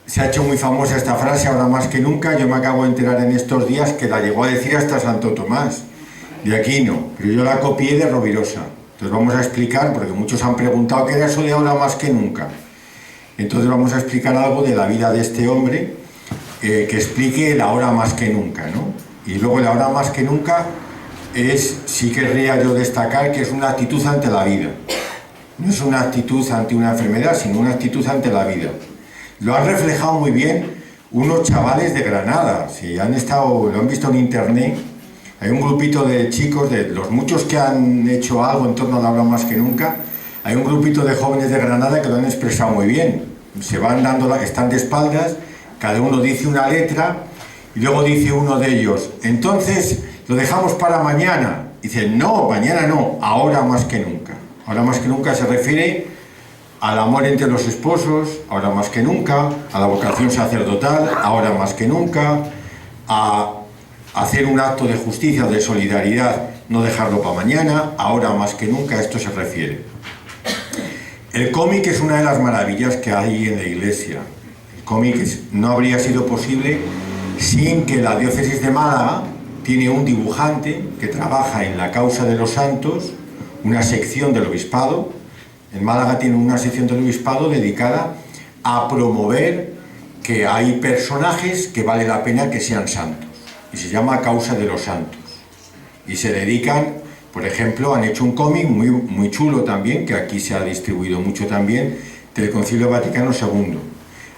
Se ha hecho muy famosa esta frase, ahora más que nunca. Yo me acabo de enterar en estos días que la llegó a decir hasta Santo Tomás de Aquino, pero yo la copié de Rovirosa. Entonces vamos a explicar, porque muchos han preguntado qué era eso de ahora más que nunca. Entonces vamos a explicar algo de la vida de este hombre, que explique la ahora más que nunca, ¿no? Y luego la ahora más que nunca sí querría yo destacar que es una actitud ante la vida. No es una actitud ante una enfermedad, sino una actitud ante la vida. Lo han reflejado muy bien unos chavales de Granada. Si lo han visto en internet, hay un grupito de chicos, de los muchos que han hecho algo en torno a la ahora más que nunca, hay un grupito de jóvenes de Granada que lo han expresado muy bien. Se van dando, están de espaldas, cada uno dice una letra y luego dice uno de ellos, entonces lo dejamos para mañana. Dice, no, mañana no, ahora más que nunca. Ahora más que nunca se refiere al amor entre los esposos, ahora más que nunca, a la vocación sacerdotal, ahora más que nunca, a hacer un acto de justicia o de solidaridad, no dejarlo para mañana, ahora más que nunca, a esto se refiere. El cómic es una de las maravillas que hay en la Iglesia. El cómic no habría sido posible sin que la diócesis de Málaga tiene un dibujante que trabaja en la causa de los santos, una sección del obispado. En Málaga tiene una sección del obispado dedicada a promover que hay personajes que vale la pena que sean santos. Y se llama Causa de los Santos. Y se dedican, por ejemplo, han hecho un cómic muy, muy chulo también, que aquí se ha distribuido mucho también, del Concilio Vaticano II.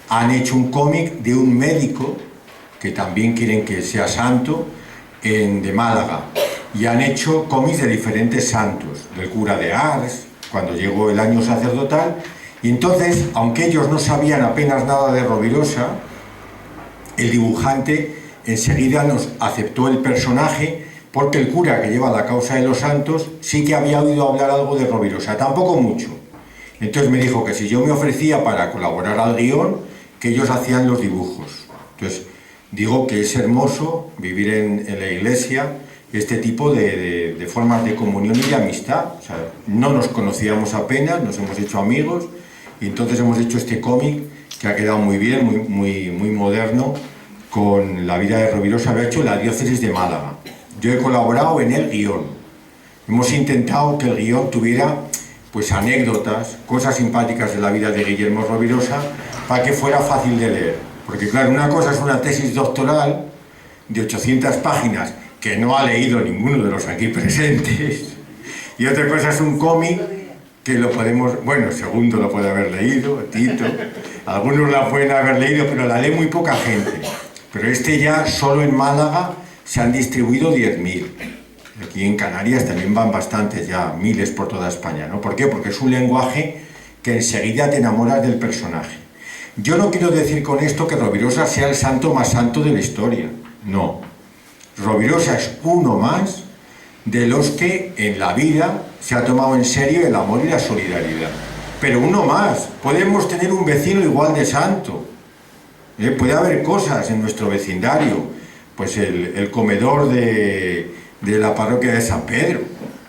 Han hecho un cómic de un médico, que también quieren que sea santo, de Málaga. Y han hecho cómics de diferentes santos, del cura de Ars, cuando llegó el año sacerdotal. Y entonces, aunque ellos no sabían apenas nada de Rovirosa, el dibujante enseguida nos aceptó el personaje, porque el cura que lleva la causa de los santos sí que había oído hablar algo de Rovirosa, tampoco mucho. Entonces me dijo que si yo me ofrecía para colaborar al guión, que ellos hacían los dibujos. Entonces digo que es hermoso vivir en la Iglesia este tipo de formas de comunión y de amistad. O sea, no nos conocíamos apenas, nos hemos hecho amigos, y entonces hemos hecho este cómic que ha quedado muy bien, muy moderno, con la vida de Rovirosa. Lo ha hecho la diócesis de Málaga. Yo he colaborado en el guión. Hemos intentado que el guión tuviera pues anécdotas, cosas simpáticas de la vida de Guillermo Rovirosa, para que fuera fácil de leer. Porque claro, una cosa es una tesis doctoral de 800 páginas que no ha leído ninguno de los aquí presentes, y otra cosa es un cómic que lo podemos, bueno, Segundo lo puede haber leído, Tito, algunos la pueden haber leído, pero la lee muy poca gente. Pero ya solo en Málaga se han distribuido 10.000. Aquí en Canarias también van bastantes ya, miles por toda España, ¿no? ¿Por qué? Porque es un lenguaje que enseguida te enamoras del personaje. Yo no quiero decir con esto que Rovirosa sea el santo más santo de la historia, no. Rovirosa es uno más de los que en la vida se ha tomado en serio el amor y la solidaridad. Pero uno más, podemos tener un vecino igual de santo. Puede haber cosas en nuestro vecindario, pues el comedor de la parroquia de San Pedro,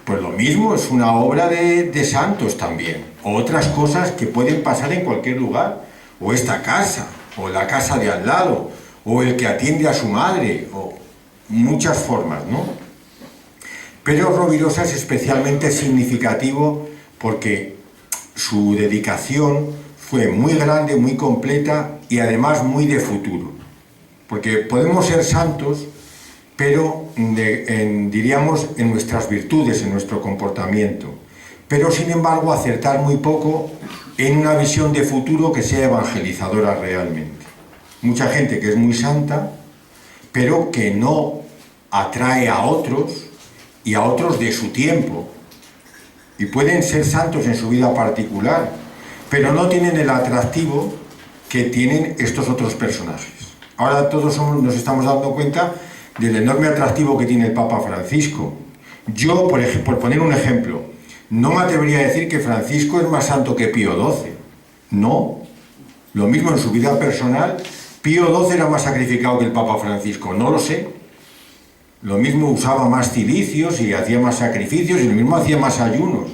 pues lo mismo, es una obra de santos también. O otras cosas que pueden pasar en cualquier lugar, o esta casa, o la casa de al lado, o el que atiende a su madre, o muchas formas, ¿no? Pero Rovirosa es especialmente significativo porque su dedicación fue muy grande, muy completa y además muy de futuro. Porque podemos ser santos, pero diríamos en nuestras virtudes, en nuestro comportamiento. Pero sin embargo acertar muy poco en una visión de futuro que sea evangelizadora realmente. Mucha gente que es muy santa, pero que no atrae a otros y a otros de su tiempo. Y pueden ser santos en su vida particular, pero no tienen el atractivo que tienen estos otros personajes. Ahora todos nos estamos dando cuenta del enorme atractivo que tiene el Papa Francisco. Yo, por poner un ejemplo, no me atrevería a decir que Francisco es más santo que Pío XII. No. Lo mismo en su vida personal. Pío XII era más sacrificado que el Papa Francisco. No lo sé. Lo mismo usaba más cilicios y hacía más sacrificios y lo mismo hacía más ayunos.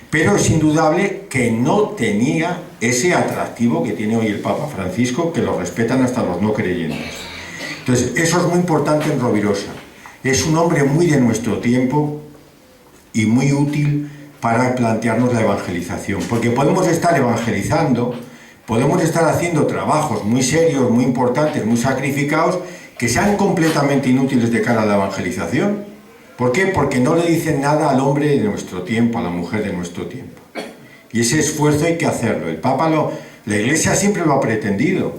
Pero es indudable que no tenía ese atractivo que tiene hoy el Papa Francisco, que lo respetan hasta los no creyentes. Entonces, eso es muy importante en Rovirosa. Es un hombre muy de nuestro tiempo y muy útil para plantearnos la evangelización, porque podemos estar evangelizando, podemos estar haciendo trabajos muy serios, muy importantes, muy sacrificados, que sean completamente inútiles de cara a la evangelización. ¿Por qué? Porque no le dicen nada al hombre de nuestro tiempo, a la mujer de nuestro tiempo. Y ese esfuerzo hay que hacerlo. El Papa la Iglesia siempre lo ha pretendido,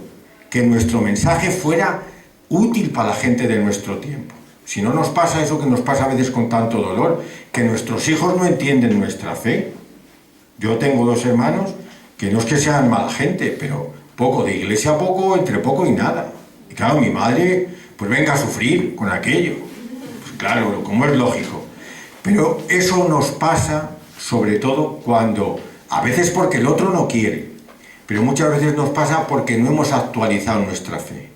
que nuestro mensaje fuera útil para la gente de nuestro tiempo. Si no nos pasa eso que nos pasa a veces con tanto dolor, que nuestros hijos no entienden nuestra fe. Yo tengo 2 hermanos que no es que sean mala gente, pero poco de iglesia, poco, entre poco y nada. Y claro, mi madre, pues venga a sufrir con aquello. Pues claro, como es lógico. Pero eso nos pasa, sobre todo cuando, a veces porque el otro no quiere, pero muchas veces nos pasa porque no hemos actualizado nuestra fe,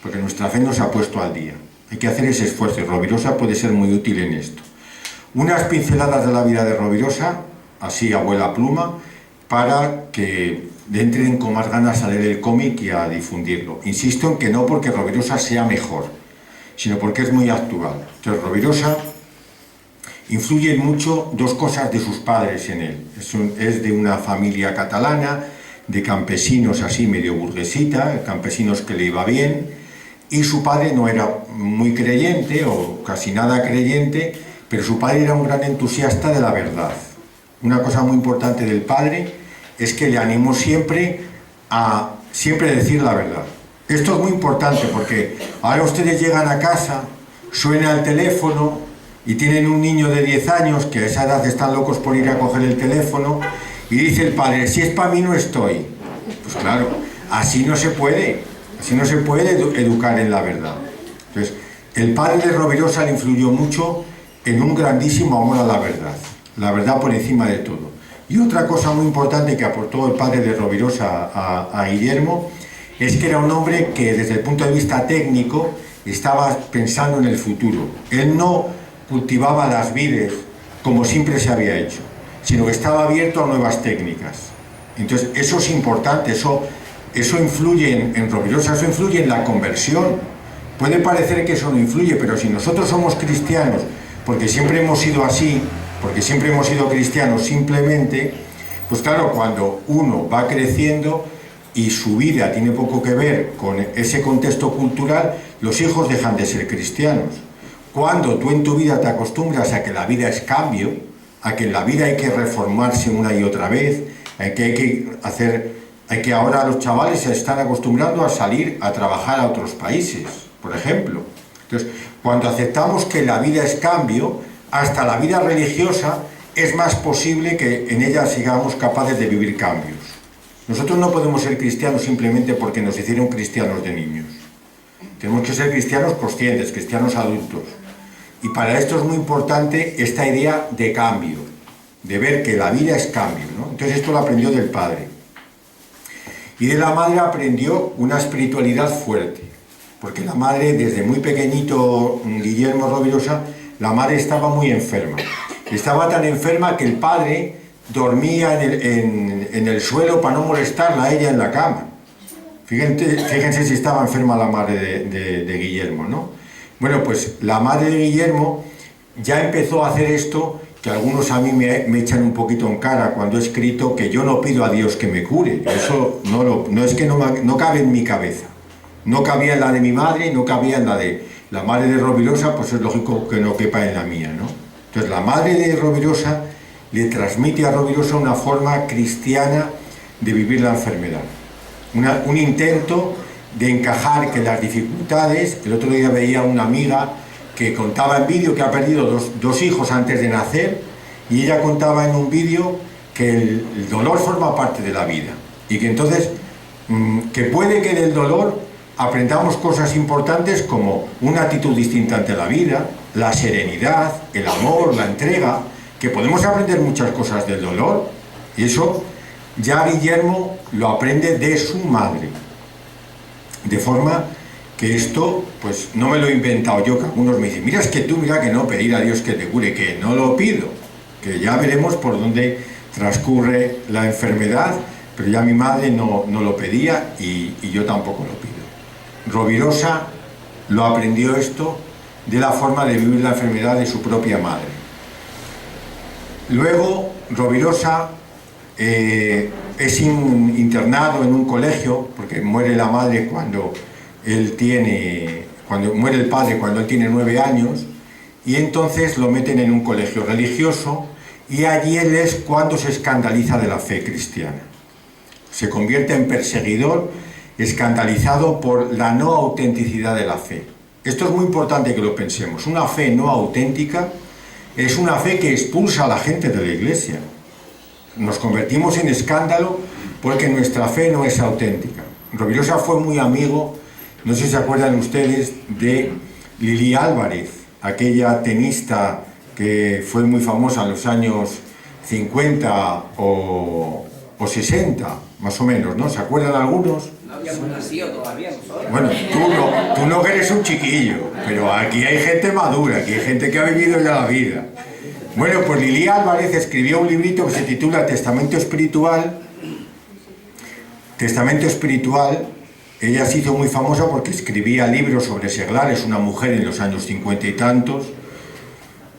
porque nuestra fe no se ha puesto al día. Hay que hacer ese esfuerzo y Rovirosa puede ser muy útil en esto. Unas pinceladas de la vida de Rovirosa, así a vuela pluma, para que entren con más ganas a leer el cómic y a difundirlo. Insisto en que no porque Rovirosa sea mejor, sino porque es muy actual. Entonces Rovirosa influye mucho 2 cosas de sus padres en él. Es de una familia catalana, de campesinos así medio burguesita, campesinos que le iba bien, y su padre no era muy creyente o casi nada creyente, pero su padre era un gran entusiasta de la verdad. Una cosa muy importante del padre es que le animó siempre a decir la verdad. Esto es muy importante porque ahora ustedes llegan a casa, suena el teléfono y tienen un niño de 10 años que a esa edad están locos por ir a coger el teléfono y dice el padre, si es para mí no estoy. Pues claro, así no se puede educar en la verdad. Entonces, el padre de Rovirosa le influyó mucho en un grandísimo amor a la verdad por encima de todo. Y otra cosa muy importante que aportó el padre de Rovirosa a Guillermo es que era un hombre que desde el punto de vista técnico estaba pensando en el futuro. Él no cultivaba las vides como siempre se había hecho, sino que estaba abierto a nuevas técnicas. Entonces eso es importante, eso influye en Rovirosa, eso influye en la conversión. Puede parecer que eso no influye, pero si nosotros somos cristianos, porque siempre hemos sido así, porque siempre hemos sido cristianos simplemente, pues claro, cuando uno va creciendo y su vida tiene poco que ver con ese contexto cultural, los hijos dejan de ser cristianos. Cuando tú en tu vida te acostumbras a que la vida es cambio, a que en la vida hay que reformarse una y otra vez, hay que ahora los chavales se están acostumbrando a salir a trabajar a otros países, por ejemplo. Entonces, cuando aceptamos que la vida es cambio, hasta la vida religiosa es más posible que en ella sigamos capaces de vivir cambios. Nosotros no podemos ser cristianos simplemente porque nos hicieron cristianos de niños. Tenemos que ser cristianos conscientes, cristianos adultos. Y para esto es muy importante esta idea de cambio, de ver que la vida es cambio, ¿no? Entonces esto lo aprendió del padre. Y de la madre aprendió una espiritualidad fuerte, porque la madre, desde muy pequeñito, Guillermo Rovirosa, la madre estaba muy enferma. Estaba tan enferma que el padre dormía en el suelo para no molestarla a ella en la cama. Fíjense si estaba enferma la madre de Guillermo, ¿no? Bueno, pues la madre de Guillermo ya empezó a hacer esto, que algunos a mí me echan un poquito en cara cuando he escrito que yo no pido a Dios que me cure. Eso no es que no cabe en mi cabeza. No cabía en la de mi madre, no cabía en la de la madre de Rovirosa, pues es lógico que no quepa en la mía, ¿no? Entonces la madre de Rovirosa le transmite a Rovirosa una forma cristiana de vivir la enfermedad. Un intento de encajar que las dificultades. El otro día veía una amiga que contaba en vídeo que ha perdido dos hijos antes de nacer, y ella contaba en un vídeo que el dolor forma parte de la vida y que entonces que puede que del dolor aprendamos cosas importantes como una actitud distinta ante la vida, la serenidad, el amor, la entrega, que podemos aprender muchas cosas del dolor, y eso ya Guillermo lo aprende de su madre, de forma que esto, pues no me lo he inventado yo, que algunos me dicen, mira, es que tú, mira que no, pedir a Dios que te cure, que no lo pido, que ya veremos por dónde transcurre la enfermedad, pero ya mi madre no lo pedía y yo tampoco lo pido. Rovirosa lo aprendió esto de la forma de vivir la enfermedad de su propia madre. Luego, Rovirosa es internado en un colegio, porque muere la madre cuando muere el padre cuando él tiene 9 años, y entonces lo meten en un colegio religioso, y allí él es cuando se escandaliza de la fe cristiana. Se convierte en perseguidor, escandalizado por la no autenticidad de la fe. Esto es muy importante que lo pensemos. Una fe no auténtica es una fe que expulsa a la gente de la iglesia. Nos convertimos en escándalo porque nuestra fe no es auténtica. Rovirosa fue muy amigo, no sé si se acuerdan ustedes, de Lili Álvarez, aquella tenista que fue muy famosa en los años 50 o 60, más o menos, ¿no? ¿Se acuerdan algunos? No habíamos nacido todavía nosotros. Bueno, tú no eres un chiquillo, pero aquí hay gente madura, aquí hay gente que ha vivido ya la vida. Bueno, pues Lili Álvarez escribió un librito que se titula Testamento Espiritual. Testamento Espiritual. Ella se hizo muy famosa porque escribía libros sobre seglares, una mujer en los años 50 y tantos.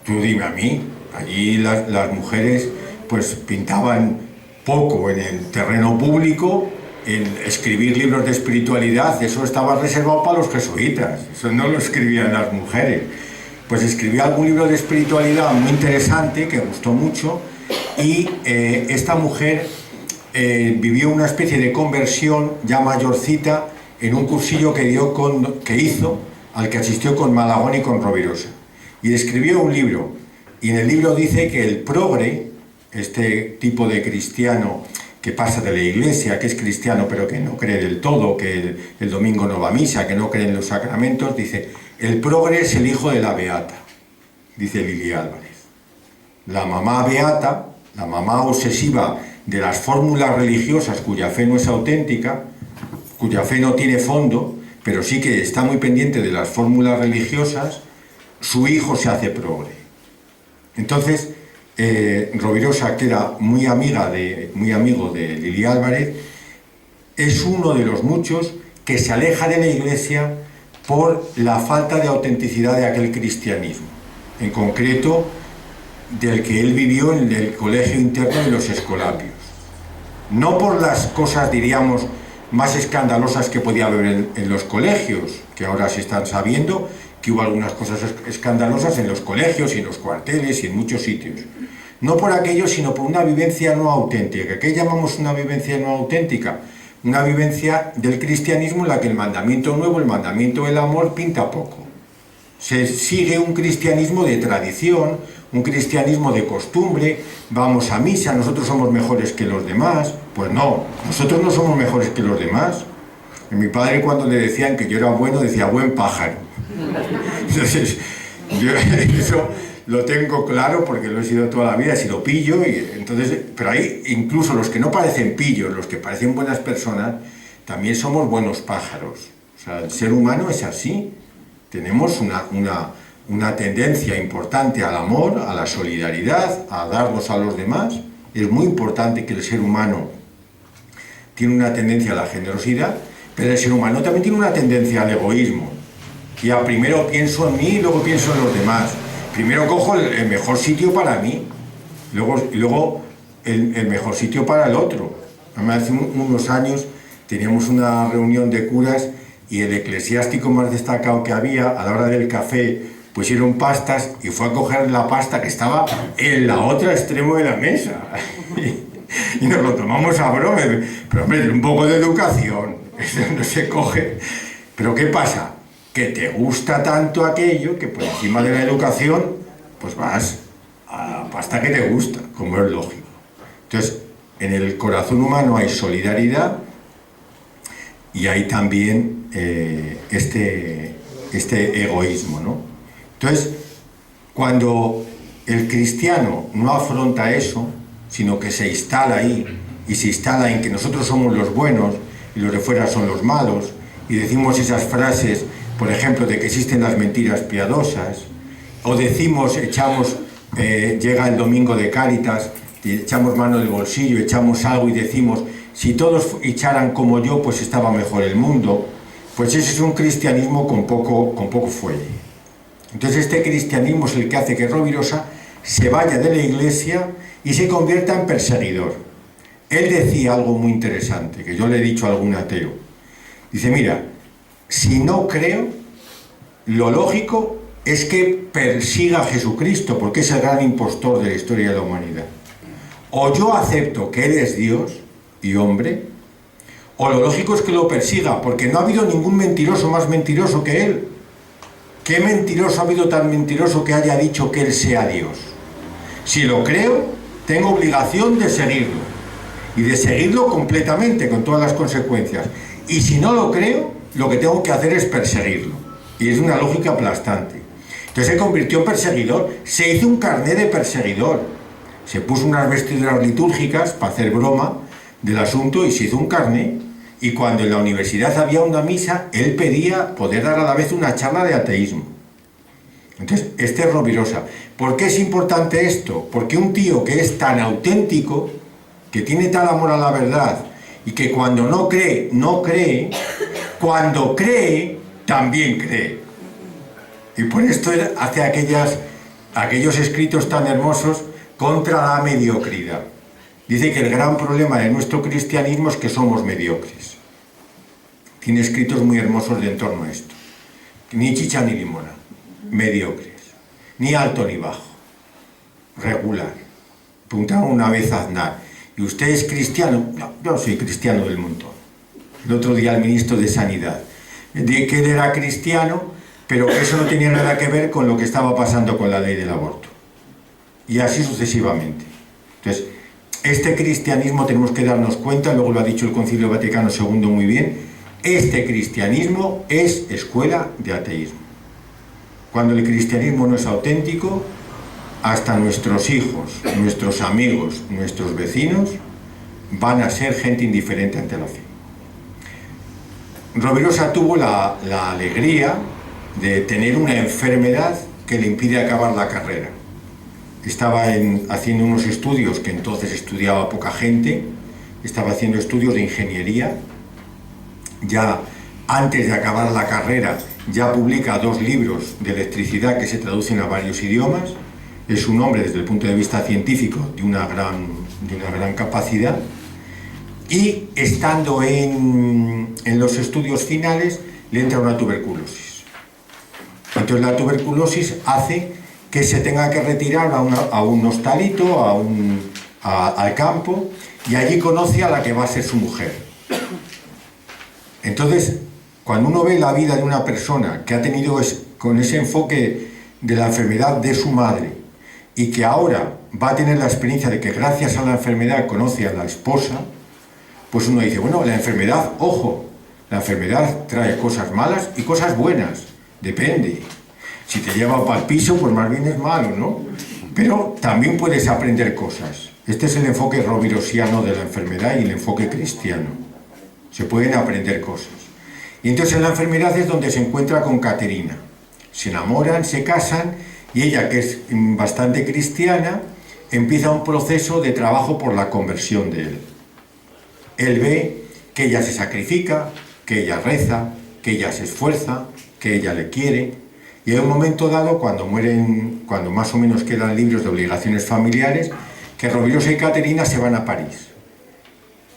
Tú dime a mí, allí las mujeres pues pintaban poco en el terreno público, en escribir libros de espiritualidad, eso estaba reservado para los jesuitas, eso no lo escribían las mujeres. Pues escribió algún libro de espiritualidad muy interesante, que gustó mucho, y esta mujer vivió una especie de conversión ya mayorcita en un cursillo que hizo, al que asistió con Malagón y con Rovirosa. Y escribió un libro, y en el libro dice que el progre, este tipo de cristiano que pasa de la iglesia, que es cristiano pero que no cree del todo, que el domingo no va a misa, que no cree en los sacramentos, dice, el progre es el hijo de la beata, dice Lili Álvarez. La mamá beata, la mamá obsesiva de las fórmulas religiosas cuya fe no es auténtica, cuya fe no tiene fondo, pero sí que está muy pendiente de las fórmulas religiosas, su hijo se hace progre. Entonces, Rovirosa, que era muy amigo de Lili Álvarez, es uno de los muchos que se aleja de la iglesia por la falta de autenticidad de aquel cristianismo, en concreto del que él vivió en el colegio interno de los Escolapios. No por las cosas, diríamos, más escandalosas que podía haber en los colegios, que ahora se están sabiendo que hubo algunas cosas escandalosas en los colegios y en los cuarteles y en muchos sitios. No por aquello, sino por una vivencia no auténtica. ¿Qué llamamos una vivencia no auténtica? Una vivencia del cristianismo en la que el mandamiento nuevo, el mandamiento del amor, pinta poco. Se sigue un cristianismo de tradición, un cristianismo de costumbre, vamos a misa, nosotros somos mejores que los demás. Pues no, nosotros no somos mejores que los demás. Y mi padre, cuando le decían que yo era bueno, decía buen pájaro. Entonces, yo eso lo tengo claro porque lo he sido toda la vida, si lo pillo, pero ahí incluso los que no parecen pillos, los que parecen buenas personas, también somos buenos pájaros. O sea, el ser humano es así. Tenemos una tendencia importante al amor, a la solidaridad, a darnos a los demás. Es muy importante que el ser humano tiene una tendencia a la generosidad, pero el ser humano también tiene una tendencia al egoísmo. Y primero pienso en mí y luego pienso en los demás. Primero cojo el mejor sitio para mí, luego el mejor sitio para el otro. Hace unos años teníamos una reunión de curas y el eclesiástico más destacado que había, a la hora del café, pusieron pastas y fue a coger la pasta que estaba en la otra extremo de la mesa. Y nos lo tomamos a broma. Pero hombre, un poco de educación, eso no se coge. Pero ¿qué pasa? Que te gusta tanto aquello que por encima de la educación pues vas a la pasta que te gusta, como es lógico. Entonces, en el corazón humano hay solidaridad y hay también este egoísmo, ¿no? Entonces, cuando el cristiano no afronta eso, sino que se instala ahí y se instala en que nosotros somos los buenos y los de fuera son los malos, y decimos esas frases, por ejemplo, de que existen las mentiras piadosas, o decimos, llega el domingo de Cáritas, y echamos mano del bolsillo, echamos algo y decimos si todos echaran como yo, pues estaba mejor el mundo. Pues ese es un cristianismo con poco fuelle. Entonces este cristianismo es el que hace que Rovirosa se vaya de la iglesia y se convierta en perseguidor. Él decía algo muy interesante, que yo le he dicho a algún ateo. Dice, mira, si no creo, lo lógico es que persiga a Jesucristo, porque es el gran impostor de la historia de la humanidad. O yo acepto que Él es Dios y hombre, o lo lógico es que lo persiga, porque no ha habido ningún mentiroso más mentiroso que Él. ¿Qué mentiroso ha habido tan mentiroso que haya dicho que Él sea Dios? Si lo creo, tengo obligación de seguirlo, y de seguirlo completamente, con todas las consecuencias. Y si no lo creo, lo que tengo que hacer es perseguirlo. Y es una lógica aplastante. Entonces se convirtió en perseguidor, se hizo un carné de perseguidor, se puso unas vestiduras litúrgicas para hacer broma del asunto y se hizo un carné. Y cuando en la universidad había una misa, él pedía poder dar a la vez una charla de ateísmo. Entonces, este es Rovirosa. ¿Por qué es importante esto? Porque un tío que es tan auténtico, que tiene tal amor a la verdad, y que cuando no cree, no cree, cuando cree, también cree. Y por esto él hace aquellos escritos tan hermosos contra la mediocridad. Dice que el gran problema de nuestro cristianismo es que somos mediocres. Tiene escritos muy hermosos de en torno a esto. Ni chicha ni limona, mediocres. Ni alto ni bajo, regular. Preguntaba una vez a Aznar, ¿y usted es cristiano? No, yo soy cristiano del montón. El otro día el ministro de Sanidad dije que él era cristiano, pero eso no tenía nada que ver con lo que estaba pasando con la ley del aborto. Y así sucesivamente. Entonces, este cristianismo tenemos que darnos cuenta, luego lo ha dicho el Concilio Vaticano II muy bien, este cristianismo es escuela de ateísmo. Cuando el cristianismo no es auténtico, hasta nuestros hijos, nuestros amigos, nuestros vecinos van a ser gente indiferente ante la fe. Rovirosa tuvo la alegría de tener una enfermedad que le impide acabar la carrera. Estaba haciendo unos estudios que entonces estudiaba poca gente, estaba haciendo estudios de ingeniería, ya antes de acabar la carrera ya publica 2 libros de electricidad que se traducen a varios idiomas, es un hombre desde el punto de vista científico de una gran capacidad, y estando en los estudios finales le entra una tuberculosis. Entonces la tuberculosis hace que se tenga que retirar a un hostalito, al campo, y allí conoce a la que va a ser su mujer. Entonces, cuando uno ve la vida de una persona que ha tenido con ese enfoque de la enfermedad de su madre, y que ahora va a tener la experiencia de que gracias a la enfermedad conoce a la esposa, pues uno dice, bueno, la enfermedad, ojo, la enfermedad trae cosas malas y cosas buenas, depende. Si te lleva para el piso, pues más bien es malo, ¿no? Pero también puedes aprender cosas. Este es el enfoque rovirosiano de la enfermedad y el enfoque cristiano. Se pueden aprender cosas. Y entonces en la enfermedad es donde se encuentra con Caterina. Se enamoran, se casan, y ella, que es bastante cristiana, empieza un proceso de trabajo por la conversión de él. Él ve que ella se sacrifica, que ella reza, que ella se esfuerza, que ella le quiere. Y hay un momento dado, cuando más o menos quedan libres de obligaciones familiares, que Rovirosa y Caterina se van a París.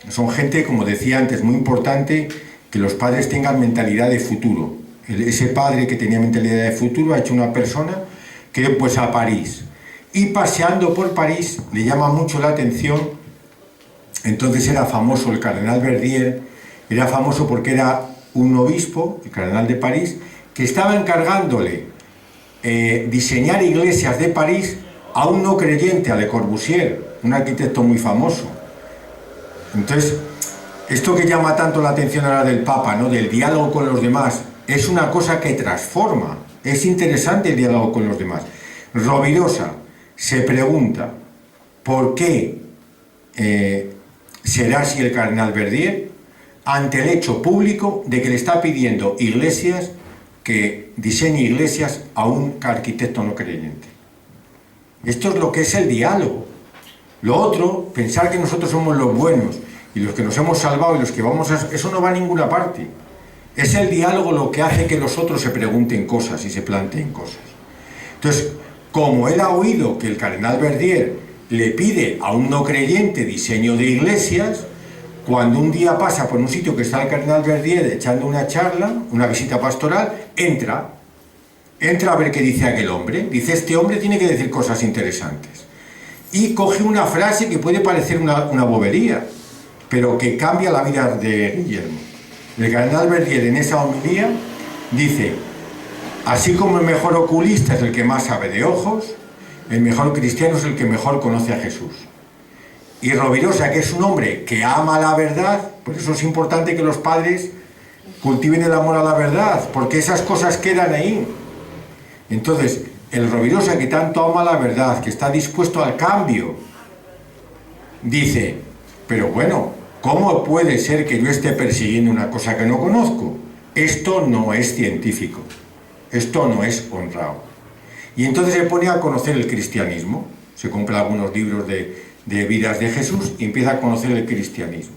Son gente, como decía antes, muy importante que los padres tengan mentalidad de futuro. Ese padre que tenía mentalidad de futuro ha hecho una persona que pues a París. Y paseando por París le llama mucho la atención, entonces era famoso el cardenal Verdier, era famoso porque era un obispo, el cardenal de París, que estaba encargándole diseñar iglesias de París a un no creyente, a Le Corbusier, un arquitecto muy famoso. Entonces, esto que llama tanto la atención ahora del Papa, ¿no?, del diálogo con los demás, es una cosa que transforma. Es interesante el diálogo con los demás. Rovirosa se pregunta por qué será así el cardenal Verdier ante el hecho público de que le está pidiendo iglesias, que diseñe iglesias a un arquitecto no creyente. Esto es lo que es el diálogo. Lo otro, pensar que nosotros somos los buenos y los que nos hemos salvado y los que vamos a... Eso no va a ninguna parte. Es el diálogo lo que hace que los otros se pregunten cosas y se planteen cosas. Entonces, como él ha oído que el cardenal Verdier le pide a un no creyente diseño de iglesias, cuando un día pasa por un sitio que está el cardenal Verdier echando una charla, una visita pastoral, entra a ver qué dice aquel hombre. Dice, este hombre tiene que decir cosas interesantes. Y coge una frase que puede parecer una bobería, pero que cambia la vida de Guillermo. El cardenal Verdier en esa homilía dice, así como el mejor oculista es el que más sabe de ojos, el mejor cristiano es el que mejor conoce a Jesús. Y Rovirosa, que es un hombre que ama la verdad, por eso es importante que los padres cultiven el amor a la verdad, porque esas cosas quedan ahí. Entonces, el Rovirosa, que tanto ama la verdad, que está dispuesto al cambio, dice, pero bueno, ¿cómo puede ser que yo esté persiguiendo una cosa que no conozco? Esto no es científico, esto no es honrado. Y entonces se pone a conocer el cristianismo, se compra algunos libros de vidas de Jesús y empieza a conocer el cristianismo.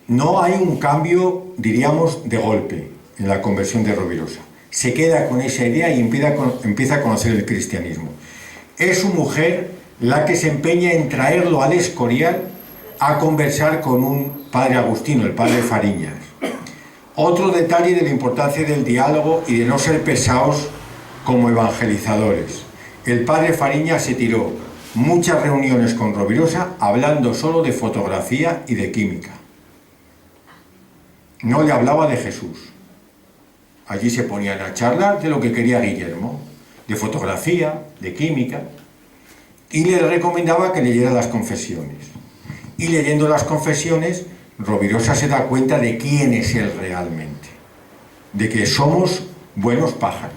No hay un cambio, diríamos, de golpe en la conversión de Rovirosa. Se queda con esa idea y empieza a conocer el cristianismo. Es su mujer la que se empeña en traerlo al Escorial a conversar con un padre agustino, el padre Fariñas. Otro detalle de la importancia del diálogo y de no ser pesados como evangelizadores. El padre Fariñas se tiró muchas reuniones con Rovirosa hablando solo de fotografía y de química. No le hablaba de Jesús. Allí se ponían a charlar de lo que quería Guillermo, de fotografía, de química, y le recomendaba que leyera las confesiones. Y leyendo las confesiones, Rovirosa se da cuenta de quién es él realmente, de que somos buenos pájaros.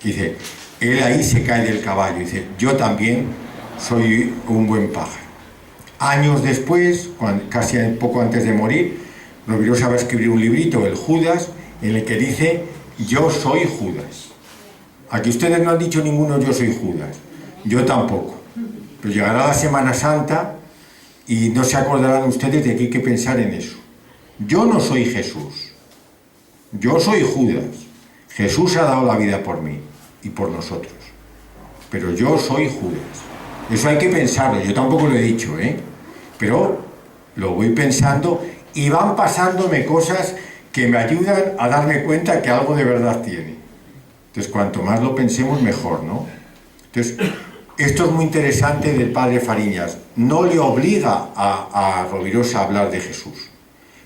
Dice, él ahí se cae del caballo, dice, yo también soy un buen pájaro. Años después, casi poco antes de morir, Rovirosa va a escribir un librito, el Judas, en el que dice, yo soy Judas. Aquí ustedes no han dicho ninguno, yo soy Judas. Yo tampoco. Pero llegará la Semana Santa y no se acordarán ustedes de que hay que pensar en eso. Yo no soy Jesús. Yo soy Judas. Jesús ha dado la vida por mí y por nosotros. Pero yo soy Judas. Eso hay que pensarlo. Yo tampoco lo he dicho, pero lo voy pensando y van pasándome cosas que me ayudan a darme cuenta que algo de verdad tiene. Entonces, cuanto más lo pensemos, mejor, ¿no? Entonces, esto es muy interesante del padre Fariñas. No le obliga a Rovirosa a hablar de Jesús.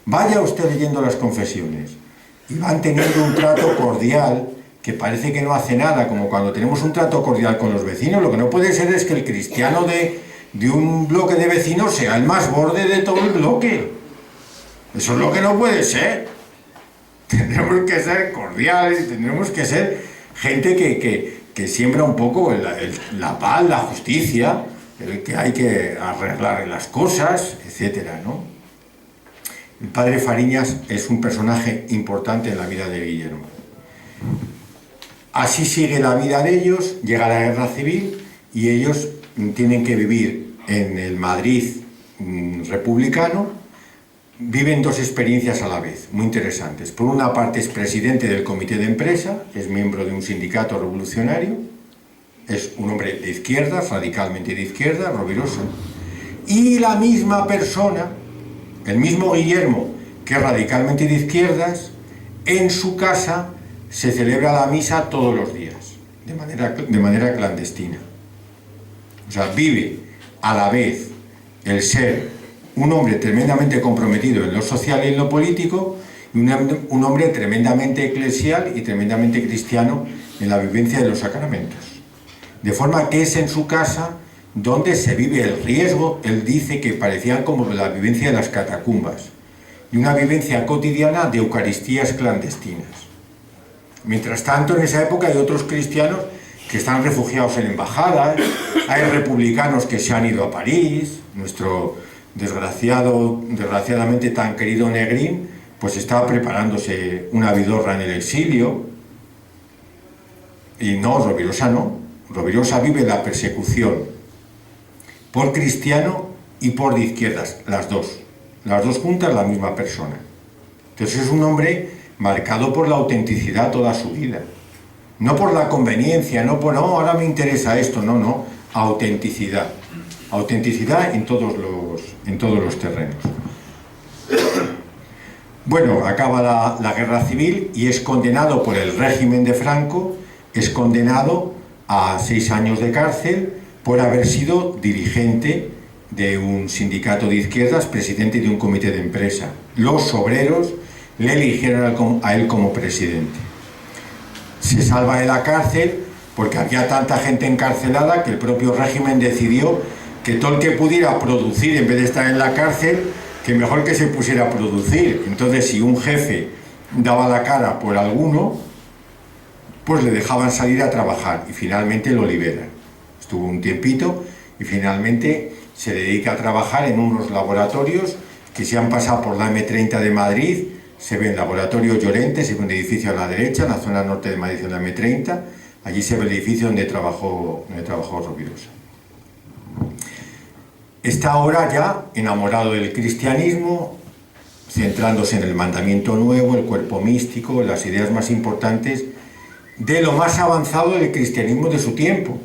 Vaya usted leyendo las confesiones y van teniendo un trato cordial que parece que no hace nada, como cuando tenemos un trato cordial con los vecinos. Lo que no puede ser es que el cristiano de un bloque de vecinos sea el más borde de todo el bloque. Eso es lo que no puede ser. Tendremos que ser cordiales, tendremos que ser gente que siembra un poco la paz, la justicia, que hay que arreglar las cosas, etcétera, ¿no? El padre Fariñas es un personaje importante en la vida de Guillermo. Así sigue la vida de ellos, llega la guerra civil y ellos tienen que vivir en el Madrid republicano. Viven dos experiencias a la vez, muy interesantes. Por una parte es presidente del comité de empresa, es miembro de un sindicato revolucionario, es un hombre de izquierda, radicalmente de izquierda, Rovirosa, y la misma persona, el mismo Guillermo, que es radicalmente de izquierdas, en su casa se celebra la misa todos los días, de manera clandestina. O sea, vive a la vez el ser un hombre tremendamente comprometido en lo social y en lo político, y un hombre tremendamente eclesial y tremendamente cristiano en la vivencia de los sacramentos. De forma que es en su casa donde se vive el riesgo. Él dice que parecían como la vivencia de las catacumbas, y una vivencia cotidiana de eucaristías clandestinas. Mientras tanto, en esa época hay otros cristianos que están refugiados en embajadas, hay republicanos que se han ido a París, nuestro desgraciadamente tan querido Negrín, pues estaba preparándose una vidorra en el exilio. Y no, Rovirosa no. Rovirosa vive la persecución por cristiano y por de izquierdas, las dos juntas la misma persona. Entonces es un hombre marcado por la autenticidad toda su vida, no por la conveniencia, no por, no, ahora me interesa esto, no, autenticidad en todos los terrenos. Bueno, acaba la guerra civil y es condenado por el régimen de Franco, es condenado a 6 años de cárcel por haber sido dirigente de un sindicato de izquierdas, presidente de un comité de empresa. Los obreros le eligieron a él como presidente. Se salva de la cárcel porque había tanta gente encarcelada que el propio régimen decidió que todo el que pudiera producir, en vez de estar en la cárcel, que mejor que se pusiera a producir. Entonces, si un jefe daba la cara por alguno, pues le dejaban salir a trabajar y finalmente lo liberan. Estuvo un tiempito y finalmente se dedica a trabajar en unos laboratorios que se han pasado por la M30 de Madrid. Se ve el laboratorio Llorente, se ve un edificio a la derecha, en la zona norte de Madrid, en la M30. Allí se ve el edificio donde trabajó Rovirosa. Está ahora ya enamorado del cristianismo, centrándose en el mandamiento nuevo, el cuerpo místico, las ideas más importantes de lo más avanzado del cristianismo de su tiempo.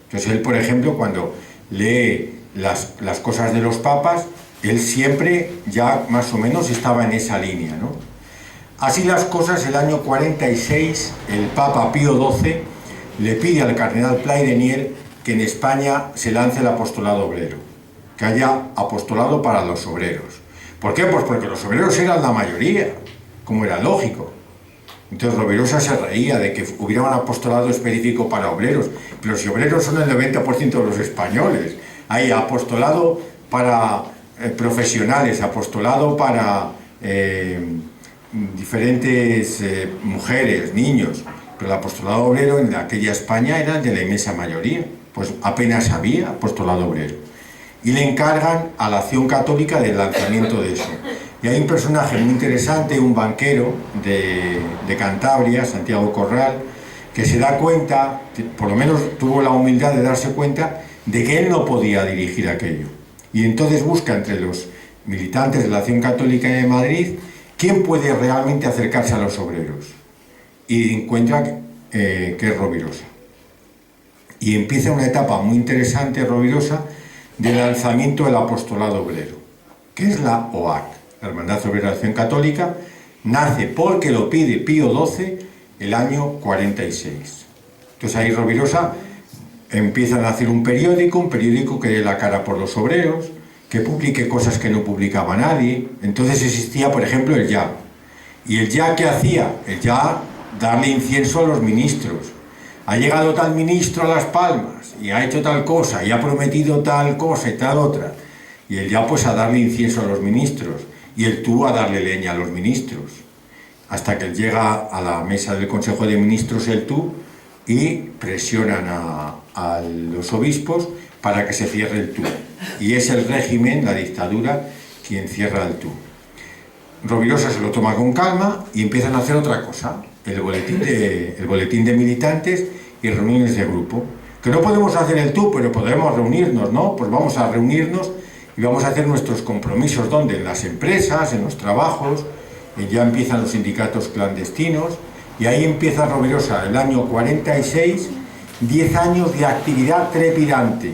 Entonces él, por ejemplo, cuando lee las cosas de los papas, él siempre ya más o menos estaba en esa línea, ¿no? Así las cosas, el año 46, el Papa Pío XII le pide al cardenal Plaidenier que en España se lance el apostolado obrero, que haya apostolado para los obreros. ¿Por qué? Pues porque los obreros eran la mayoría, como era lógico. Entonces Rovirosa se reía de que hubiera un apostolado específico para obreros, pero si obreros son el 90% de los españoles, hay apostolado para profesionales, apostolado para diferentes mujeres, niños, pero el apostolado obrero en aquella España era de la inmensa mayoría, pues apenas había apostolado obrero. Y le encargan a la Acción Católica del lanzamiento de eso. Y hay un personaje muy interesante, un banquero de Cantabria, Santiago Corral, que se da cuenta, por lo menos tuvo la humildad de darse cuenta, de que él no podía dirigir aquello. Y entonces busca entre los militantes de la Acción Católica de Madrid quién puede realmente acercarse a los obreros. Y encuentra que es Rovirosa. Y empieza una etapa muy interesante, Rovirosa, del lanzamiento del apostolado obrero, que es la OAC, la Hermandad Obrera de Acción Católica. Nace porque lo pide Pío XII el año 46. Entonces ahí Rovirosa empiezan a hacer un periódico que dé la cara por los obreros, que publique cosas que no publicaba nadie. Entonces existía, por ejemplo, el Ya. ¿Y el Ya qué hacía? El Ya, darle incienso a los ministros. Ha llegado tal ministro a Las Palmas y ha hecho tal cosa y ha prometido tal cosa y tal otra. Y el Ya pues a darle incienso a los ministros y el Tú a darle leña a los ministros. Hasta que llega a la mesa del Consejo de Ministros el Tú y presionan a los obispos para que se cierre el Tú. Y es el régimen, la dictadura, quien cierra el Tú. Rovirosa se lo toma con calma y empiezan a hacer otra cosa, el boletín de militantes y reuniones de grupo. Que no podemos hacer el Tú, pero podemos reunirnos, ¿no? Pues vamos a reunirnos y vamos a hacer nuestros compromisos, ¿dónde? En las empresas, en los trabajos, y ya empiezan los sindicatos clandestinos, y ahí empieza Rovirosa, el año 46, 10 años de actividad trepidante.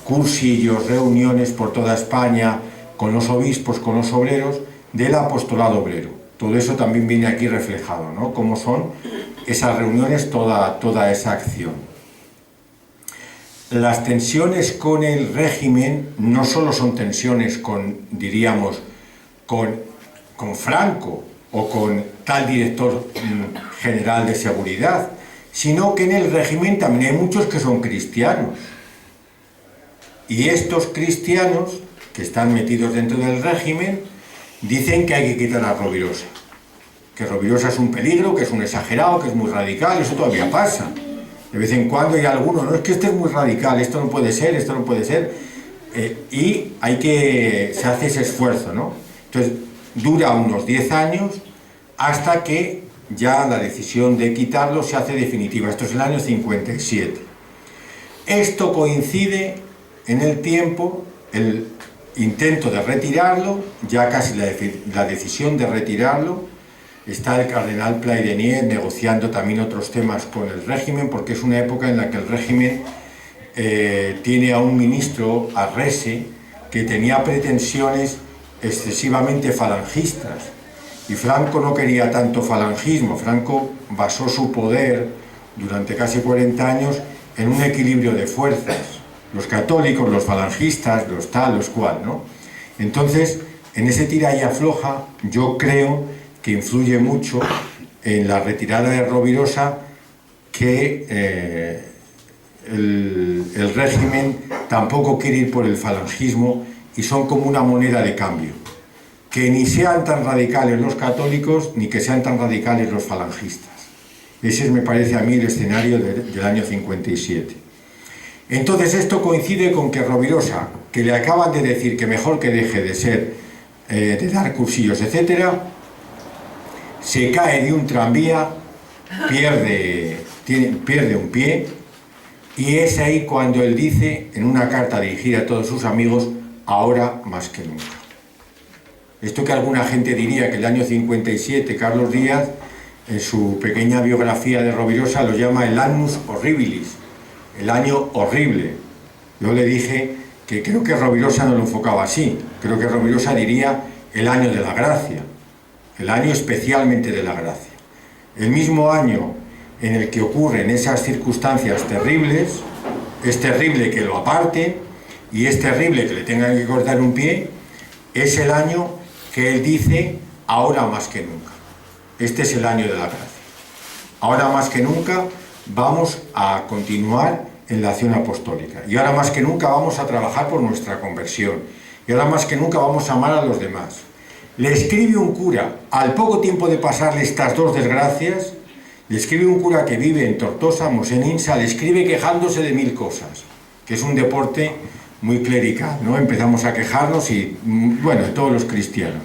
Cursillos, reuniones por toda España, con los obispos, con los obreros, del apostolado obrero. Todo eso también viene aquí reflejado, ¿no? Cómo son esas reuniones, toda esa acción. Las tensiones con el régimen no solo son tensiones con, diríamos, con Franco o con tal director general de seguridad, sino que en el régimen también hay muchos que son cristianos. Y estos cristianos, que están metidos dentro del régimen, dicen que hay que quitar a Rovirosa. Que Rovirosa es un peligro, que es un exagerado, que es muy radical, eso todavía pasa. De vez en cuando hay alguno, no, es que este es muy radical, esto no puede ser, esto no puede ser. Y se hace ese esfuerzo, ¿no? Entonces, dura unos 10 años hasta que ya la decisión de quitarlo se hace definitiva. Esto es el año 57. Esto coincide en el tiempo, intento de retirarlo, ya casi la decisión de retirarlo. Está el cardenal Plaidenier negociando también otros temas con el régimen, porque es una época en la que el régimen tiene a un ministro, a Rese, que tenía pretensiones excesivamente falangistas. Y Franco no quería tanto falangismo. Franco basó su poder durante casi 40 años en un equilibrio de fuerzas. Los católicos, los falangistas, los tal, los cual, ¿no? Entonces, en ese tira y afloja, yo creo que influye mucho en la retirada de Rovirosa que el régimen tampoco quiere ir por el falangismo y son como una moneda de cambio. Que ni sean tan radicales los católicos ni que sean tan radicales los falangistas. Ese es, me parece a mí, el escenario del año 57. Entonces esto coincide con que Rovirosa, que le acaban de decir que mejor que deje de ser, de dar cursillos, etcétera, se cae de un tranvía, pierde un pie, y es ahí cuando él dice, en una carta dirigida a todos sus amigos, ahora más que nunca. Esto que alguna gente diría que el año 57, Carlos Díaz, en su pequeña biografía de Rovirosa, lo llama el annus horribilis, el año horrible. Yo le dije que creo que Rovirosa no lo enfocaba así, creo que Rovirosa diría el año de la gracia, el año especialmente de la gracia. El mismo año en el que ocurren esas circunstancias terribles, es terrible que lo aparten y es terrible que le tengan que cortar un pie, es el año que él dice ahora más que nunca. Este es el año de la gracia. Ahora más que nunca vamos a continuar en la acción apostólica. Y ahora más que nunca vamos a trabajar por nuestra conversión. Y ahora más que nunca vamos a amar a los demás. Le escribe un cura, al poco tiempo de pasarle estas dos desgracias, le escribe un cura que vive en Tortosa, Mosén Insa, le escribe quejándose de 1000 cosas, que es un deporte muy clerical, ¿no? Empezamos a quejarnos y, bueno, todos los cristianos.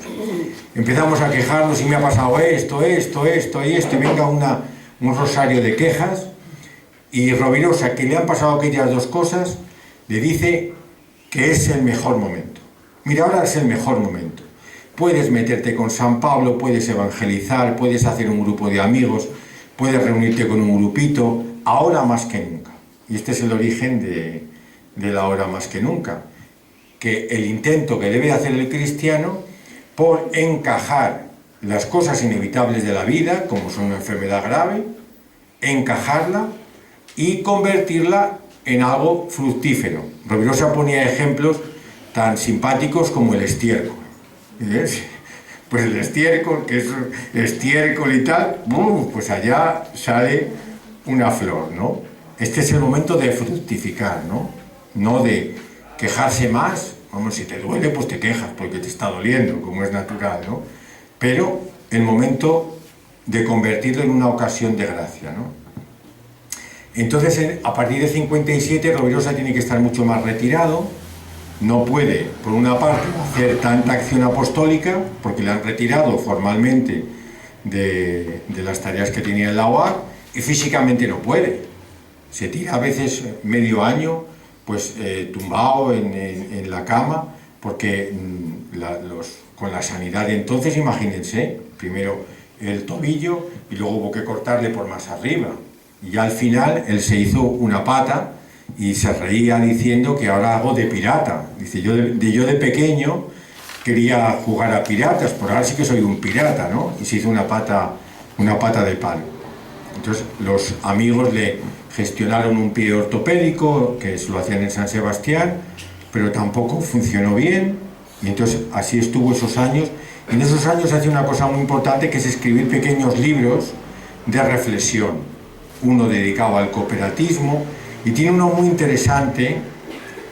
Empezamos a quejarnos y me ha pasado esto, y venga un rosario de quejas, y Rovirosa, que le han pasado aquellas dos cosas, le dice que es el mejor momento. Mira, ahora es el mejor momento. Puedes meterte con San Pablo, puedes evangelizar, puedes hacer un grupo de amigos, puedes reunirte con un grupito, ahora más que nunca. Y este es el origen de la ahora más que nunca. Que el intento que debe hacer el cristiano por encajar las cosas inevitables de la vida, como son una enfermedad grave, encajarla y convertirla en algo fructífero. Rovirosa ponía ejemplos tan simpáticos como el estiércol. ¿Ves? Pues el estiércol, que es estiércol y tal, pues allá sale una flor, ¿no? Este es el momento de fructificar, ¿no? No de quejarse más. Vamos, si te duele, pues te quejas porque te está doliendo, como es natural, ¿no? Pero el momento de convertirlo en una ocasión de gracia, ¿no? Entonces, a partir de 57, Rovirosa tiene que estar mucho más retirado. No puede, por una parte, hacer tanta acción apostólica, porque le han retirado formalmente de las tareas que tenía en la OAC, y físicamente no puede. Se tira a veces medio año, pues tumbado en la cama, porque con la sanidad de entonces, imagínense, primero el tobillo y luego hubo que cortarle por más arriba. Y ya al final él se hizo una pata y se reía diciendo que ahora hago de pirata. Dice, yo de pequeño quería jugar a piratas, por ahora sí que soy un pirata, ¿no? Y se hizo una pata de palo. Entonces los amigos le gestionaron un pie ortopédico, que se lo hacían en San Sebastián, pero tampoco funcionó bien, y entonces así estuvo esos años. Y en esos años hace una cosa muy importante, que es escribir pequeños libros de reflexión, uno dedicado al cooperatismo, y tiene uno muy interesante,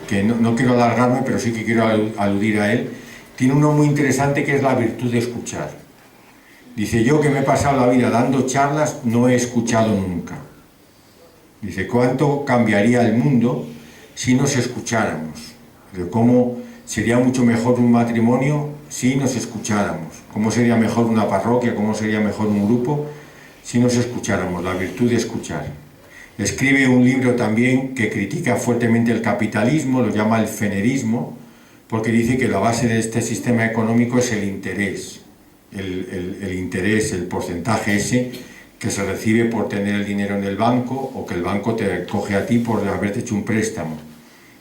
que no quiero alargarme, pero sí que quiero aludir a él. Tiene uno muy interesante que es la virtud de escuchar. Dice, yo que me he pasado la vida dando charlas, no he escuchado nunca. Dice, ¿cuánto cambiaría el mundo si nos escucháramos? De cómo sería mucho mejor un matrimonio si nos escucháramos. Cómo sería mejor una parroquia, cómo sería mejor un grupo si nos escucháramos. La virtud de escuchar. Escribe un libro también que critica fuertemente el capitalismo, lo llama el fenerismo, porque dice que la base de este sistema económico es el interés, el interés, el porcentaje ese que se recibe por tener el dinero en el banco o que el banco te coge a ti por haberte hecho un préstamo.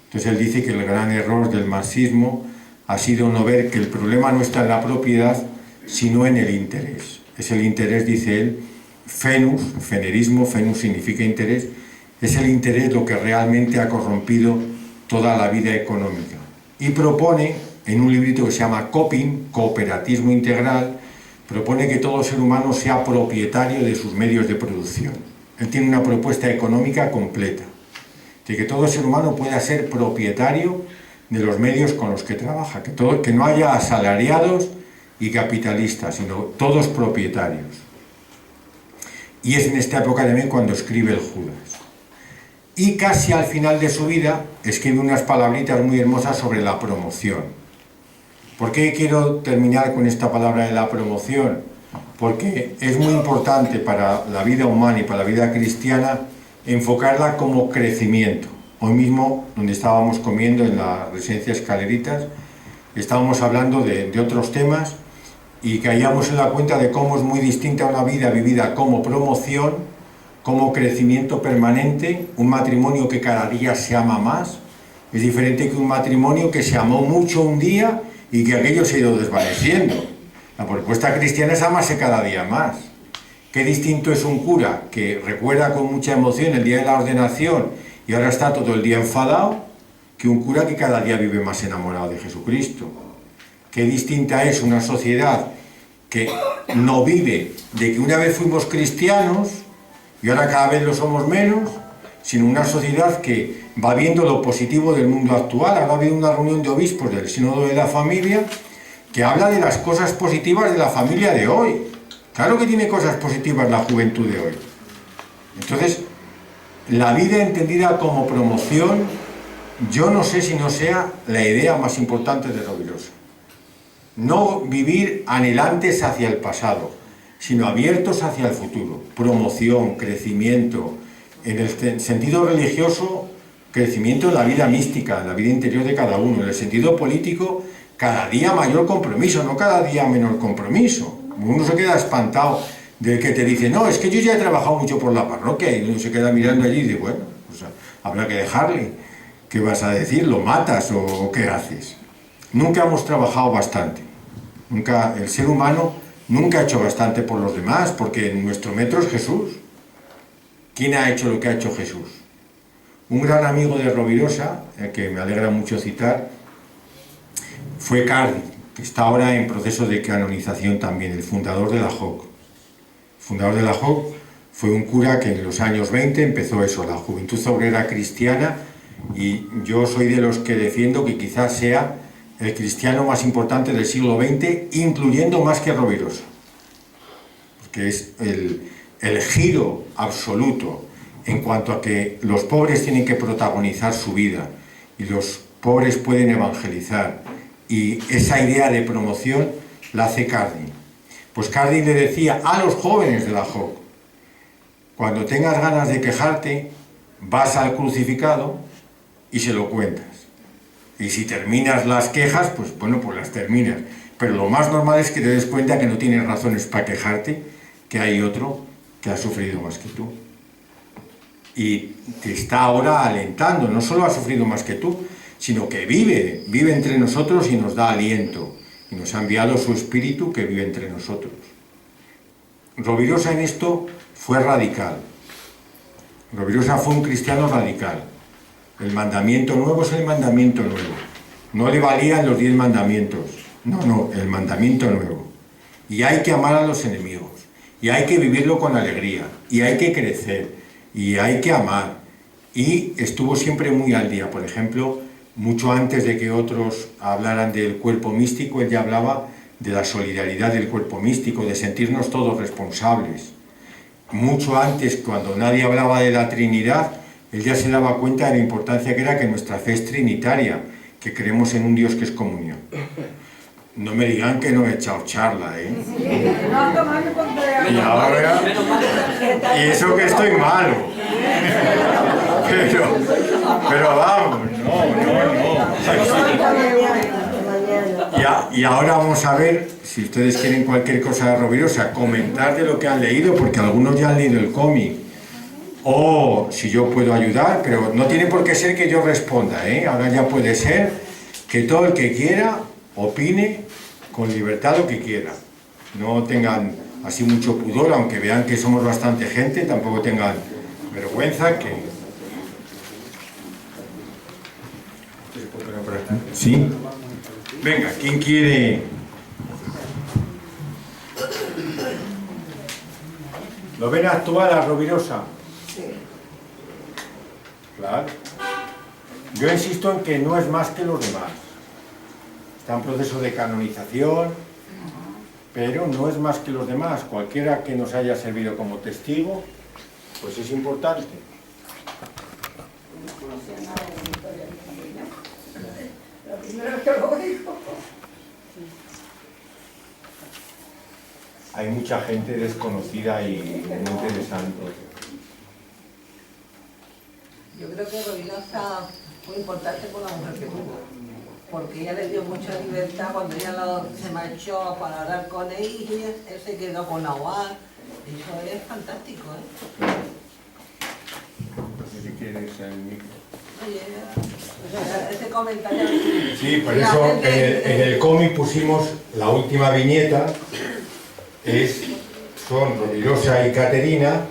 Entonces él dice que el gran error del marxismo ha sido no ver que el problema no está en la propiedad, sino en el interés. Es el interés, dice él, fenus, fenerismo, fenus significa interés, es el interés lo que realmente ha corrompido toda la vida económica. Y propone, en un librito que se llama Coping, Cooperativismo Integral, propone que todo ser humano sea propietario de sus medios de producción. Él tiene una propuesta económica completa, de que todo ser humano pueda ser propietario de los medios con los que trabaja, que no haya asalariados y capitalistas, sino todos propietarios. Y es en esta época también cuando escribe el Judas. Y casi al final de su vida escribe unas palabritas muy hermosas sobre la promoción. ¿Por qué quiero terminar con esta palabra de la promoción? Porque es muy importante para la vida humana y para la vida cristiana enfocarla como crecimiento. Hoy mismo, donde estábamos comiendo en la residencia Escaleritas, estábamos hablando de otros temas y caíamos en la cuenta de cómo es muy distinta una vida vivida como promoción, como crecimiento permanente. Un matrimonio que cada día se ama más es diferente que un matrimonio que se amó mucho un día y que aquello se ha ido desvaneciendo. La propuesta cristiana es amarse cada día más. Qué distinto es un cura que recuerda con mucha emoción el día de la ordenación y ahora está todo el día enfadado, que un cura que cada día vive más enamorado de Jesucristo. Qué distinta es una sociedad que no vive de que una vez fuimos cristianos y ahora cada vez lo somos menos, sino una sociedad que va viendo lo positivo del mundo actual. Ahora ha habido una reunión de obispos del Sínodo de la Familia que habla de las cosas positivas de la familia de hoy. Claro que tiene cosas positivas la juventud de hoy. Entonces, la vida entendida como promoción, yo no sé si no sea la idea más importante de Rovirosa. No vivir anhelantes hacia el pasado, sino abiertos hacia el futuro. Promoción, crecimiento, en el sentido religioso, crecimiento en la vida mística, en la vida interior de cada uno. En el sentido político, cada día mayor compromiso, no cada día menor compromiso. Uno se queda espantado del que te dice, no, es que yo ya he trabajado mucho por la parroquia, y uno se queda mirando allí y dice, bueno, pues habrá que dejarle. ¿Qué vas a decir? ¿Lo matas o qué haces? Nunca hemos trabajado bastante. Nunca, el ser humano nunca ha hecho bastante por los demás, porque nuestro metro es Jesús. ¿Quién ha hecho lo que ha hecho Jesús? Un gran amigo de Rovirosa, que me alegra mucho citar, fue Cardi, que está ahora en proceso de canonización también, el fundador de la JOC. El fundador de la JOC fue un cura que en los años 20 empezó eso, la Juventud Obrera Cristiana, y yo soy de los que defiendo que quizás sea el cristiano más importante del siglo XX, incluyendo más que Rovirosa, porque es el giro absoluto en cuanto a que los pobres tienen que protagonizar su vida y los pobres pueden evangelizar, y esa idea de promoción la hace Cardi. Pues Cardi le decía a los jóvenes de la JOC, cuando tengas ganas de quejarte, vas al crucificado y se lo cuentas. Y si terminas las quejas, pues bueno, pues las terminas. Pero lo más normal es que te des cuenta que no tienes razones para quejarte, que hay otro que ha sufrido más que tú. Y te está ahora alentando, no solo ha sufrido más que tú, sino que vive entre nosotros y nos da aliento. Y nos ha enviado su espíritu que vive entre nosotros. Rovirosa en esto fue radical. Rovirosa fue un cristiano radical. El mandamiento nuevo es el mandamiento nuevo. No le valían los 10 mandamientos. No, el mandamiento nuevo. Y hay que amar a los enemigos. Y hay que vivirlo con alegría. Y hay que crecer. Y hay que amar. Y estuvo siempre muy al día. Por ejemplo, mucho antes de que otros hablaran del cuerpo místico, él ya hablaba de la solidaridad del cuerpo místico, de sentirnos todos responsables. Mucho antes, cuando nadie hablaba de la Trinidad, él ya se daba cuenta de la importancia que era que nuestra fe es trinitaria, que creemos en un Dios que es comunión. No me digan que no he echado charla, ¿eh? Y ahora... Y eso que estoy malo. Pero vamos, no. Y ahora vamos a ver, si ustedes quieren cualquier cosa de Rovirosa, comentar de lo que han leído, porque algunos ya han leído el cómic. O si yo puedo ayudar, pero no tiene por qué ser que yo responda, ¿eh? Ahora ya puede ser que todo el que quiera opine con libertad lo que quiera. No tengan así mucho pudor, aunque vean que somos bastante gente, tampoco tengan vergüenza que... ¿Sí? Venga, ¿quién quiere? ¿Lo ven actual a Rovirosa? Sí. Claro. Yo insisto en que no es más que los demás. Está en proceso de canonización, pero no es más que los demás. Cualquiera que nos haya servido como testigo, pues es importante. Lo primero que lo oigo. Hay mucha gente desconocida y muy interesante. Yo creo que Rovirosa fue importante por la mujer que tuvo, porque ella le dio mucha libertad cuando ella se marchó para hablar con él y él se quedó con Nahual. Eso es fantástico, ¿eh? No sé si quieres el micro. Oye, ese comentario... Sí, por eso en el cómic pusimos la última viñeta, son Rovirosa y Caterina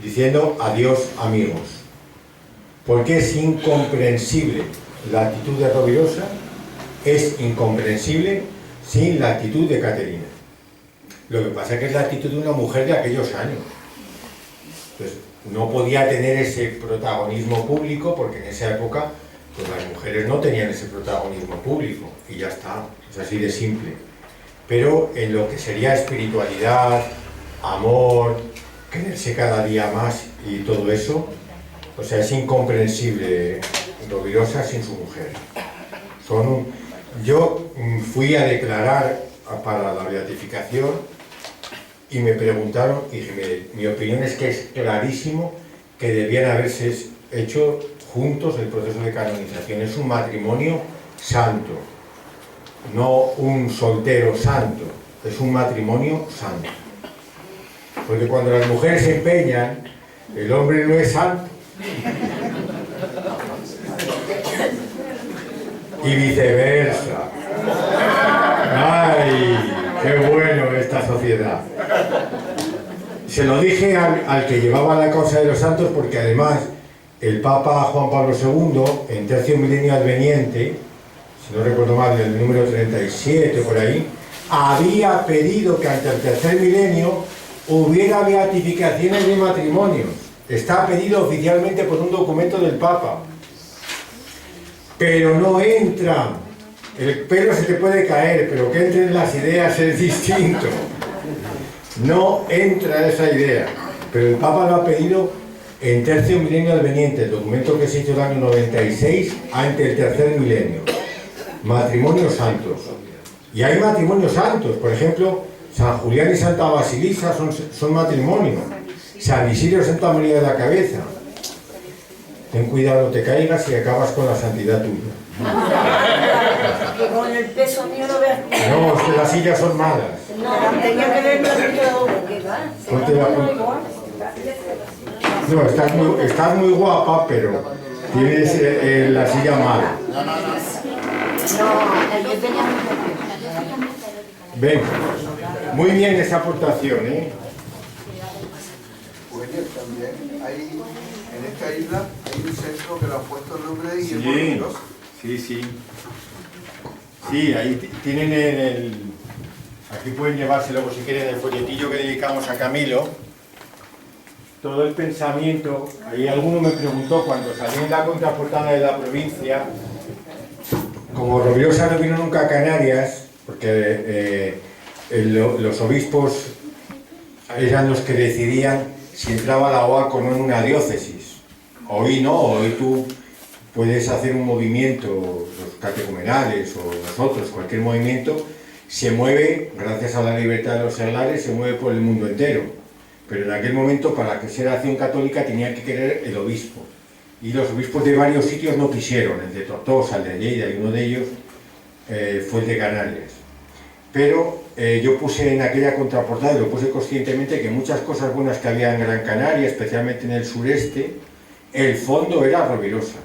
diciendo adiós amigos. Porque es incomprensible la actitud de Rovirosa, es incomprensible sin la actitud de Caterina. Lo que pasa es que es la actitud de una mujer de aquellos años. Entonces, no podía tener ese protagonismo público porque en esa época pues las mujeres no tenían ese protagonismo público y ya está, es así de simple. Pero en lo que sería espiritualidad, amor, quererse cada día más y todo eso, o sea, es incomprensible Rovirosa sin su mujer. Yo fui a declarar para la beatificación y me preguntaron, y dije, mi opinión es que es clarísimo que debían haberse hecho juntos el proceso de canonización. Es un matrimonio santo, no un soltero santo, es un matrimonio santo. Porque cuando las mujeres se empeñan, el hombre no es santo. Y viceversa. ¡Ay! ¡Qué bueno esta sociedad! Se lo dije al que llevaba la causa de los santos porque además el Papa Juan Pablo II, en Tercio Milenio Adveniente, si no recuerdo mal, el número 37 por ahí, había pedido que ante el tercer milenio hubiera beatificaciones de matrimonios. Está pedido oficialmente por un documento del Papa. Pero no entra. El pelo se te puede caer, pero que entren las ideas es distinto. No entra esa idea. Pero el Papa lo ha pedido en Tercio Milenio Adveniente, el documento que se hizo el año 96 ante el tercer milenio. Matrimonios santos. Y hay matrimonios santos. Por ejemplo, San Julián y Santa Basilisa son matrimonios. San Isidro y Santa María de la Cabeza. Ten cuidado, no te caigas y acabas con la santidad tuya. Que con el peso mío no veas. No, es que las sillas son malas. No, tenía que verlo que va. Ponte no, estás muy guapa, pero tienes la silla mala. No, yo tenía mucho peso. Ven, muy bien esa aportación, ¿eh? Pues también hay, en esta isla hay un centro que le han puesto el nombre y es Sí, Rovirosa. sí. Sí, ahí tienen aquí pueden llevarse luego si quieren el folletillo que dedicamos a Camilo. Todo el pensamiento, ahí alguno me preguntó cuando salí en la contraportada de la provincia, como Rovirosa no vino nunca a Canarias, porque los obispos eran los que decidían si entraba la OAC o no en una diócesis. Hoy no, hoy tú puedes hacer un movimiento, los catecumenales o nosotros, cualquier movimiento, se mueve, gracias a la libertad de los seglares, se mueve por el mundo entero. Pero en aquel momento, para que sea acción católica, tenía que querer el obispo. Y los obispos de varios sitios no quisieron, el de Tortosa, el de Lleida y uno de ellos, fue el de Canarias. Pero yo puse en aquella contraportada, y lo puse conscientemente, que muchas cosas buenas que había en Gran Canaria, especialmente en el sureste, el fondo era Rovirosa.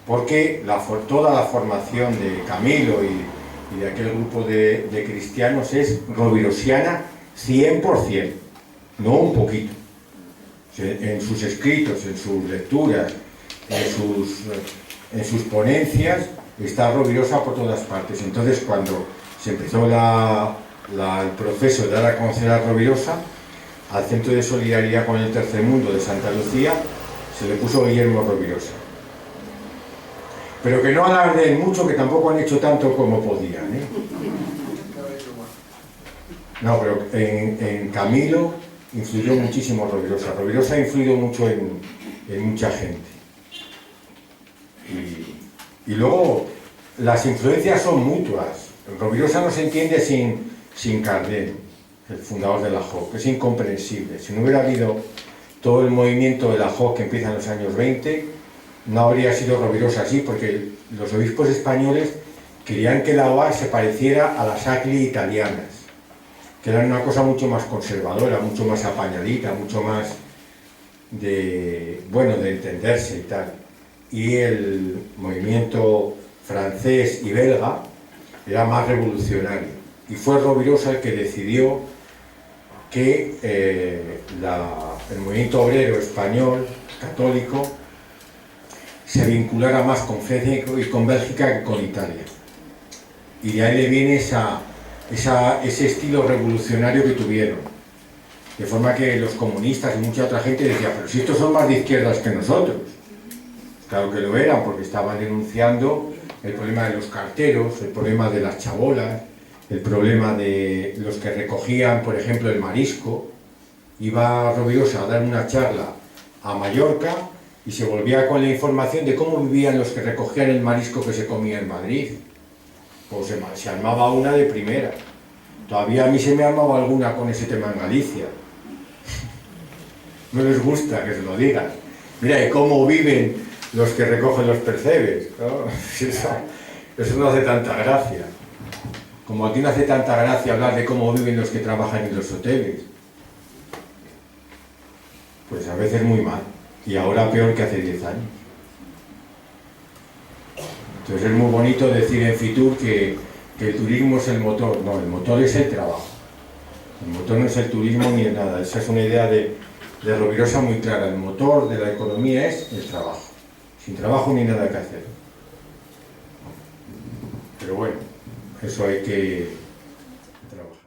Porque toda la formación de Camilo y de aquel grupo de cristianos es rovirosiana 100%, no un poquito. En sus escritos, en sus lecturas, en sus ponencias, está Rovirosa por todas partes. Entonces, cuando se empezó el proceso de dar a conocer a Rovirosa, al Centro de Solidaridad con el Tercer Mundo de Santa Lucía se le puso Guillermo Rovirosa. Pero que no alarden mucho, que tampoco han hecho tanto como podían, ¿eh? No, pero en Camilo influyó muchísimo Rovirosa. Rovirosa ha influido mucho en mucha gente. Y luego, las influencias son mutuas. Rovirosa no se entiende sin Cardén, el fundador de la JOC. Es incomprensible. Si no hubiera habido todo el movimiento de la JOC que empieza en los años 20, no habría sido Rovirosa así, porque los obispos españoles querían que la OA se pareciera a las ACLI italianas, que eran una cosa mucho más conservadora, mucho más apañadita, mucho más de entenderse y tal. Y el movimiento francés y belga era más revolucionario. Y fue Rovirosa el que decidió que el movimiento obrero español, católico, se vinculara más con Francia y con Bélgica que con Italia. Y de ahí le viene ese estilo revolucionario que tuvieron. De forma que los comunistas y mucha otra gente decía, pero si estos son más de izquierdas que nosotros. Claro que lo eran, porque estaban denunciando el problema de los carteros, el problema de las chabolas, el problema de los que recogían, por ejemplo, el marisco. Iba Rovirosa a dar una charla a Mallorca y se volvía con la información de cómo vivían los que recogían el marisco que se comía en Madrid. Pues se armaba una de primera. Todavía a mí se me ha armado alguna con ese tema en Galicia. No les gusta que se lo digan. Mira, ¿y cómo viven los que recogen los percebes? ¿No? Eso no hace tanta gracia. Como a ti no hace tanta gracia hablar de cómo viven los que trabajan en los hoteles. Pues a veces muy mal. Y ahora peor que hace 10 años. Entonces es muy bonito decir en Fitur que el turismo es el motor. No, el motor es el trabajo. El motor no es el turismo ni es nada. Esa es una idea de Rovirosa muy clara. El motor de la economía es el trabajo. Sin trabajo ni nada que hacer. Pero bueno, eso hay que